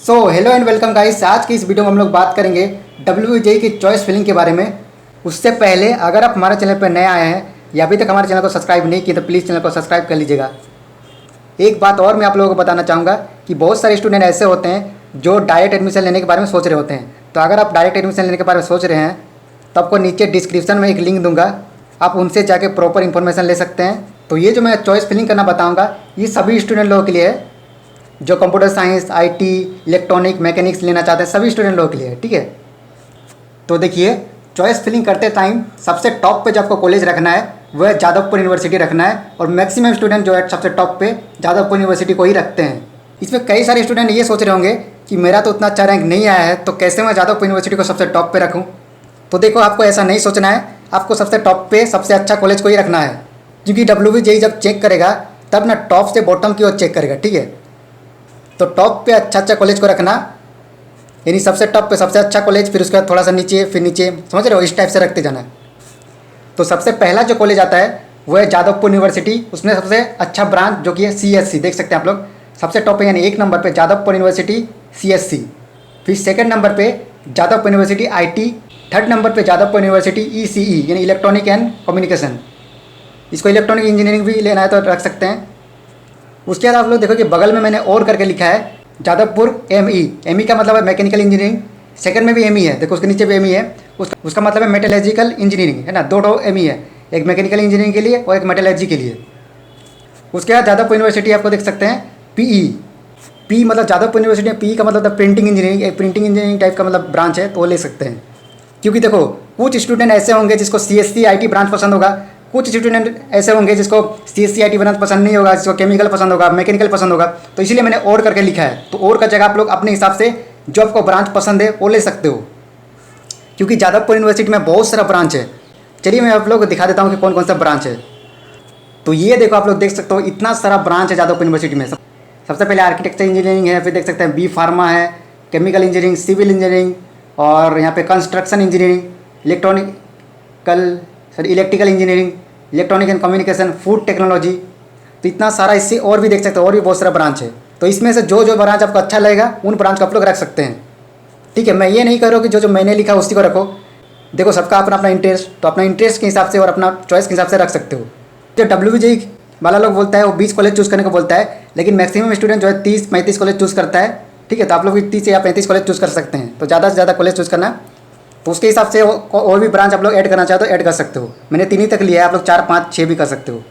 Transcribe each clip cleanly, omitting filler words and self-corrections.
Hello and welcome guys. आज की इस वीडियो में हम लोग बात करेंगे WJEE की चॉइस फिलिंग के बारे में। उससे पहले अगर आप हमारे चैनल पर नए आए हैं या अभी तक हमारे चैनल को सब्सक्राइब नहीं किए तो प्लीज़ चैनल को सब्सक्राइब कर लीजिएगा। एक बात और मैं आप लोगों को बताना चाहूँगा कि बहुत सारे स्टूडेंट ऐसे होते हैं जो डायरेक्ट एडमिशन लेने के बारे में सोच रहे होते हैं। तो अगर आप डायरेक्ट एडमिशन लेने के बारे में सोच रहे हैं तो आपको नीचे डिस्क्रिप्शन में एक लिंक दूंगा, आप उनसे जाके प्रॉपर इन्फॉर्मेशन ले सकते हैं। तो ये जो मैं चॉइस फिलिंग करना बताऊँगा ये सभी स्टूडेंट लोगों के लिए है जो computer science, IT, electronic, mechanics लेना चाहते हैं, सभी स्टूडेंट लोगों के लिए है। ठीक है, तो देखिए चॉइस फिलिंग करते टाइम सबसे टॉप पे जो आपको कॉलेज रखना है वो है जादवपुर यूनिवर्सिटी रखना है। और मैक्सिमम स्टूडेंट जो है सबसे टॉप पे जादवपुर यूनिवर्सिटी को ही रखते हैं। इसमें कई सारे स्टूडेंट ये सोच रहे होंगे कि मेरा तो उतना अच्छा रैंक नहीं आया है तो कैसे मैं जादवपुर यूनिवर्सिटी को सबसे टॉप पे रखूँ। तो देखो आपको ऐसा नहीं सोचना है, आपको सबसे टॉप पे सबसे अच्छा कॉलेज को ही रखना है। क्योंकि WJEE जब चेक करेगा तब ना टॉप से बॉटम की ओर चेक करेगा। ठीक है, तो टॉप पे अच्छा कॉलेज को रखना, यानी सबसे टॉप पे सबसे अच्छा कॉलेज, फिर उसके बाद थोड़ा सा नीचे, फिर नीचे, समझ रहे हो, इस टाइप से रखते जाना। तो सबसे पहला जो कॉलेज आता है वो है जादवपुर यूनिवर्सिटी। उसमें सबसे अच्छा ब्रांच जो कि है CSC, देख सकते हैं आप लोग। सबसे टॉप पे यानी एक नंबर पे जादवपुर यूनिवर्सिटी CSC, फिर सेकंड नंबर पे Jadavpur university IT, third number पे जादवपुर यूनिवर्सिटी ECE यानी इलेक्ट्रॉनिक एंड कम्युनिकेशन। इसको इलेक्ट्रॉनिक इंजीनियरिंग भी लेना है तो रख सकते हैं। उसके बाद आप लोग देखो कि बगल में मैंने और करके लिखा है जादवपुर ME का मतलब है मैकेनिकल इंजीनियरिंग। सेकंड में भी ME है, देखो उसके नीचे भी ME है, उसका मतलब है मेटलर्जिकल इंजीनियरिंग, है ना। दो ME है, एक मैकेनिकल इंजीनियरिंग के लिए और एक मेटलर्जी के लिए। उसके बाद जादवपुर यूनिवर्सिटी आपको देख सकते हैं PE मतलब जादवपुर यूनिवर्सिटी में PE का मतलब प्रिंटिंग इंजीनियरिंग, एक प्रिंटिंग इंजीनियरिंग टाइप का मतलब ब्रांच है, तो वो ले सकते हैं। क्योंकि देखो कुछ स्टूडेंट ऐसे होंगे जिसको CSC IT ब्रांच पसंद होगा, कुछ स्टूडेंट ऐसे होंगे जिसको CSC IT ब्रांच पसंद नहीं होगा, जिसको केमिकल पसंद होगा, मैकेनिकल पसंद होगा। तो इसीलिए मैंने और करके लिखा है। तो और का जगह आप लोग अपने हिसाब से जो आपको ब्रांच पसंद है वो ले सकते हो, क्योंकि जादवपुर यूनिवर्सिटी में बहुत सारा ब्रांच है। चलिए मैं आप लोग को दिखा देता हूँ कि कौन कौन सा ब्रांच है। तो ये देखो आप लोग देख सकते हो इतना सारा ब्रांच है जादवपुर यूनिवर्सिटी में। सबसे पहले आर्किटेक्चर इंजीनियरिंग है, फिर देख सकते हैं B फार्मा है, केमिकल इंजीनियरिंग, सिविल इंजीनियरिंग, और यहाँ पे construction engineering, electrical engineering, electronic and communication, food technology. तो इतना सारा, इससे और भी देख सकते हो, और भी बहुत सारा ब्रांच है। तो इसमें से जो जो ब्रांच आपको अच्छा लगेगा उन ब्रांच को आप लोग रख सकते हैं। ठीक है, मैं ये नहीं कह रहा हूँ कि जो जो मैंने लिखा उसी को रखो। देखो सबका अपना अपना इंटरेस्ट, तो अपना इंटरेस्ट के हिसाब से और अपना चॉइस के हिसाब से रख सकते हो। जो WJEE वाला लोग बोलता है वो 20 कॉलेज चूज़ करने को बोलता है, लेकिन मैक्सिमम स्टूडेंट जो है 30-35 कॉलेज चूज़ करता है। ठीक है, तो आप लोग भी 30 या 35 कॉलेज चूज़ कर सकते हैं। तो ज़्यादा से ज़्यादा कॉलेज चूज़ करना, तो उसके हिसाब से और भी ब्रांच आप लोग ऐड करना चाहो तो ऐड कर सकते हो। मैंने 3 ही तक लिया है, आप लोग 4, 5, 6 भी कर सकते हो।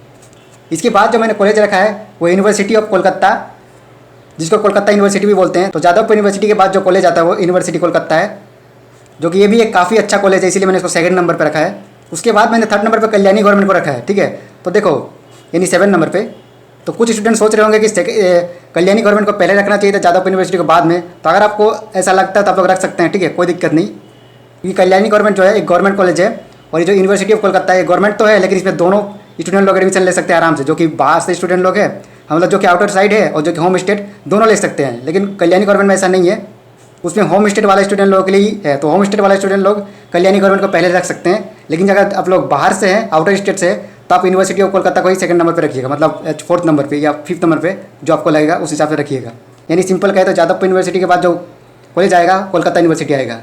इसके बाद जो मैंने कॉलेज रखा है वो यूनिवर्सिटी ऑफ कोलकाता, जिसको कोलकाता यूनिवर्सिटी भी बोलते हैं। तो जादवपुर यूनिवर्सिटी के बाद जो कॉलेज आता है वो यूनिवर्सिटी कोलकाता है, जो कि ये भी एक काफ़ी अच्छा कॉलेज है, इसीलिए मैंने इसको सेकंड नंबर पर रखा है। उसके बाद मैंने थर्ड नंबर पर कल्याणी गवर्नमेंट को रखा है। ठीक है, तो देखो यानी 7 नंबर पे। तो कुछ स्टूडेंट सोच रहे होंगे कि कल्याणी गवर्नमेंट को पहले रखना चाहिए था जादवपुर यूनिवर्सिटी को बाद में। तो अगर आपको ऐसा लगता है तो आप लोग रख सकते हैं। ठीक है, कोई दिक्कत नहीं, क्योंकि कल्याणी गवर्नमेंट जो है एक गवर्नमेंट कॉलेज है, और ये जो यूनिवर्सिटी ऑफ कोलकाता है गवर्नमेंट तो है, लेकिन इसमें दोनों स्टूडेंट लोग एडमिशन ले सकते हैं आराम से। जो कि बाहर से स्टूडेंट लोग हैं, हम मतलब जो कि आउटर साइड है और जो कि होम स्टेट, दोनों ले सकते हैं। लेकिन कल्याणी गवर्नमेंट में ऐसा नहीं है, उसमें होम स्टेट वाले स्टूडेंट लोगों के लिए ही है। तो होम स्टेट वाले स्टूडेंट लोग कल्याणी गवर्नमेंट को पहले रख सकते हैं। लेकिन अगर आप लोग बाहर से हैं, आउटर स्टेट से, तो आप यूनिवर्सिटी ऑफ कोलकाता को ही सेकंड नंबर पर रखिएगा, मतलब 4th नंबर पे या 5th नंबर पे जो आपको लगेगा उस हिसाब से रखिएगा। यानी सिंपल कहे तो जादवपुर यूनिवर्सिटी के बाद जो कॉलेज आएगा कोलकाता यूनिवर्सिटी आएगा।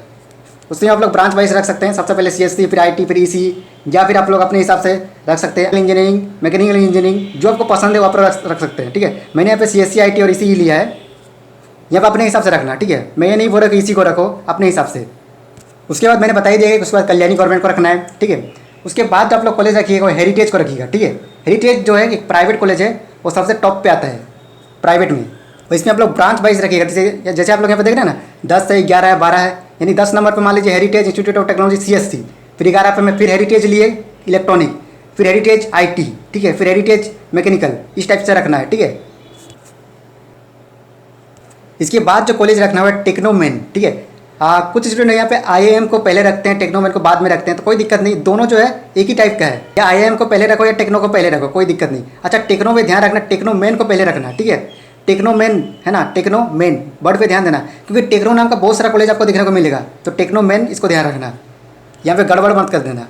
उसमें आप लोग ब्रांच वाइज रख सकते हैं, सबसे पहले CSC, फिर IT, फिर ECE, या फिर आप लोग अपने हिसाब से रख सकते हैं इंजीनियरिंग, मैकेनिकल इंजीनियरिंग, जो आपको पसंद है वो आप रख सकते हैं। ठीक है, मैंने यहाँ पे CSC, IT और ECE लिया है, यहाँ पर अपने हिसाब से रखना। ठीक है, मैं ये नहीं बोल रहा कि इसी को रखो, अपने हिसाब से। उसके बाद मैंने बताई दिया कि उसके बाद कल्याणी गवर्नमेंट को रखना है। ठीक है, उसके बाद जो आप लोग कॉलेज रखिएगा वो हेरिटेज को रखिएगा। ठीक है, हेरिटेज जो है एक प्राइवेट कॉलेज है, वो सबसे टॉप पे आता है प्राइवेट में। और इसमें आप लोग ब्रांच वाइज रखिएगा, जैसे आप लोग यहाँ पे देख रहे हैं ना, 10 है, 11 है, 12 है। यानी 10 नंबर पर मान लीजिए heritage institute of technology CSC, फिर 11 पे में फिर हेरिटेज लिए इलेक्ट्रॉनिक, फिर हेरिटेज IT, ठीक है, फिर हेरिटेज मैकेनिकल, इस टाइप से रखना है। ठीक है, इसके बाद जो कॉलेज रखना है टेक्नोमेन। ठीक है, कुछ स्टूडेंट यहाँ पे IIM को पहले रखते हैं, टेक्नोमेन को बाद में रखते हैं, तो कोई दिक्कत नहीं, दोनों जो है एक ही टाइप का है। या IIM को पहले रखो या टेक्नो को पहले रखो, कोई दिक्कत नहीं। अच्छा, टेक्नो में ध्यान रखना, टेक्नोमेन को पहले रखना। ठीक है, टेक्नोमेन है ना, टेक्नोमेन वर्ड पे ध्यान देना, क्योंकि टेक्नो नाम का बहुत सारा कॉलेज आपको देखने को मिलेगा। तो टेक्नोमेन, इसको ध्यान रखना, यहाँ पे गड़बड़ मत कर देना।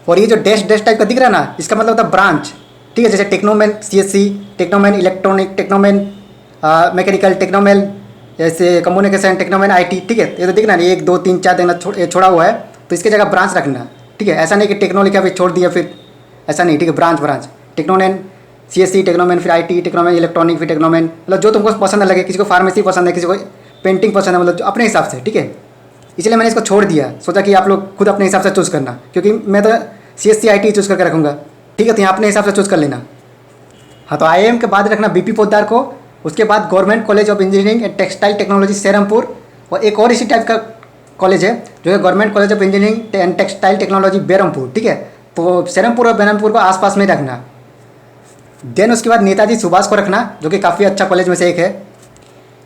और ये जो डैश डैश टाइप का दिख रहा है ना, इसका मतलब होता है ब्रांच। ठीक है, जैसे टेक्नोमेन CSC, टेक्नोमेन इलेक्ट्रॉनिक, टेक्नोमेन मैकेनिकल, टेक्नोमेन जैसे कम्युनिकेशन टेक्नोमैन IT, ठीक है। ये तो दिखना नहीं, 1 2 3 4 देखना छोड़ा हुआ है, तो इसकी जगह ब्रांच रखना, ठीक है। ऐसा नहीं कि टेक्नो लिखा फिर छोड़ दिया, फिर ऐसा नहीं, ठीक है। ब्रांच टेक्नोमैन CSC टेक्नोमैन, फिर IT टेक्नोमैन इलेक्ट्रॉनिक, फिर टेक्नोमैन, मतलब जो तुमको पसंद लगे। किसी को फार्मेसी पसंद है, किसी को पेंटिंग पसंद है, मतलब जो अपने हिसाब से, ठीक है। इसलिए मैंने इसको छोड़ दिया, सोचा कि आप लोग खुद अपने हिसाब से चूज़ करना, क्योंकि मैं तो CSC IT चूज़ करके रखूँगा, ठीक है। तो यहाँ अपने हिसाब से चूज़ कर लेना। हाँ, तो IIM के बाद रखना BP पोद्दार को, उसके बाद government college of engineering and textile technology Serampore, और एक और इसी टाइप का कॉलेज है जो है government college of engineering and textile technology Berhampore, ठीक है। तो सेरमपुर और बेरमपुर को आसपास में रखना। देन उसके बाद नेताजी सुभाष को रखना, जो कि काफ़ी अच्छा कॉलेज में से एक है।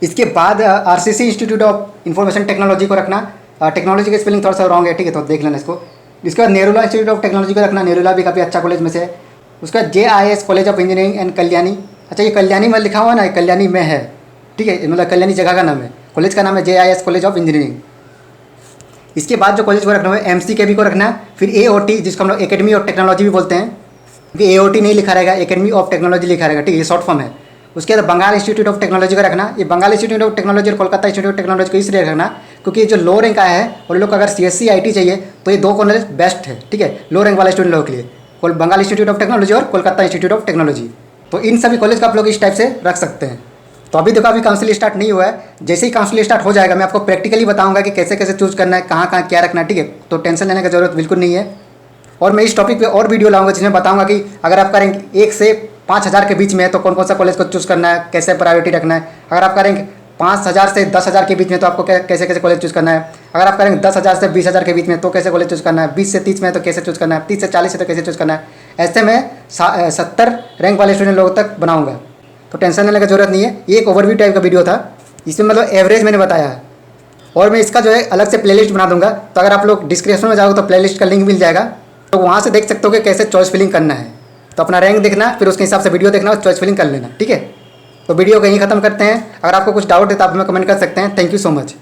इसके बाद RCC institute of information technology को रखना। टेक्नोलॉजी का स्पेलिंग थोड़ा सा रॉन्ग है, ठीक है, तो देख लेना इसको। इसके बाद नेरुला इंस्टीट्यूट ऑफ टेक्नोलॉजी को रखना, नेरुला भी काफ़ी अच्छा कॉलेज में से है। उसके बाद JIS college of engineering and Kalyani, अच्छा ये कल्याणी में लिखा हुआ ना, कल्याणी में है, ठीक है, मतलब कल्याणी जगह का नाम है, कॉलेज का नाम है JIS कॉलेज ऑफ इंजीनियरिंग। इसके बाद जो कॉलेज को रखना है MCKB को रखना, फिर AOT जिसको हम लोग एकेडमी ऑफ टेक्नोलॉजी भी बोलते हैं, क्योंकि AOT नहीं लिखा रहेगा, एकेडमी ऑफ टेक्नोलॉजी लिखा रहेगा, ठीक है, ये शॉर्ट फॉर्म है। उसके बाद बंगाल इंस्टीट्यूट ऑफ टेक्नोलॉजी का रखना। ये बंगाल इंस्टीट्यूट ऑफ टेक्नोलॉजी और कोलकाता इंस्टीट्यूट ऑफ टेक्नोलॉजी को इसलिए रखना क्योंकि जो लो रैंक आया है और लोग को अगर CSC IT चाहिए तो ये 2 कॉलेज बेस्ट है, ठीक है, लो रैंक वाले स्टूडेंट लोगों के लिए, बंगाल इंस्टीट्यूट ऑफ टेक्नोलॉजी और कोलकाता इंस्टीट्यूट ऑफ टेक्नोलॉजी। तो इन सभी कॉलेज का आप लोग इस टाइप से रख सकते हैं। तो अभी देखो, अभी काउंसिल स्टार्ट नहीं हुआ है, जैसे ही काउंसिल स्टार्ट हो जाएगा मैं आपको प्रैक्टिकली बताऊंगा कि कैसे कैसे चूज़ करना है, कहाँ कहाँ क्या रखना है, ठीक है। तो टेंशन लेने की जरूरत बिल्कुल नहीं है। और मैं इस टॉपिक पे और वीडियो लाऊंगा जिसमें बताऊंगा कि अगर आपका रैंक 1 से 5,000 के बीच में है तो कौन कौन सा कॉलेज को चूज़ करना है, कैसे प्रायोरिटी रखना है। अगर आपका रैंक 5,000 से 10,000 के बीच में तो आपको कैसे कैसे कॉलेज चूज़ करना है। अगर आपका रैंक 10,000 से 20,000 के बीच में तो कैसे कॉलेज चूज़ करना है। 20 से 30 में तो कैसे चूज़ करना है। 30 से 40 से तो कैसे चूज़ करना है। ऐसे में 70 रैंक वाले स्टूडेंट लोगों तक बनाऊँगा, तो टेंशन लेने की जरूरत नहीं है। ये एक ओवरव्यू टाइप का वीडियो था, इसमें मतलब एवरेज मैंने बताया है। और मैं इसका जो है अलग से प्लेलिस्ट बना दूंगा, तो अगर आप लोग डिस्क्रिप्शन में जाओगे तो प्लेलिस्ट का लिंक मिल जाएगा, तो वहाँ से देख सकते हो कि कैसे चॉइस फिलिंग करना है। तो अपना रैंक देखना, फिर उसके हिसाब से वीडियो देखना और चॉइस फिलिंग कर लेना, ठीक है। तो वीडियो को यहीं ख़त्म करते हैं। अगर आपको कुछ डाउट है तो आप हमें कमेंट कर सकते हैं। Thank you so much.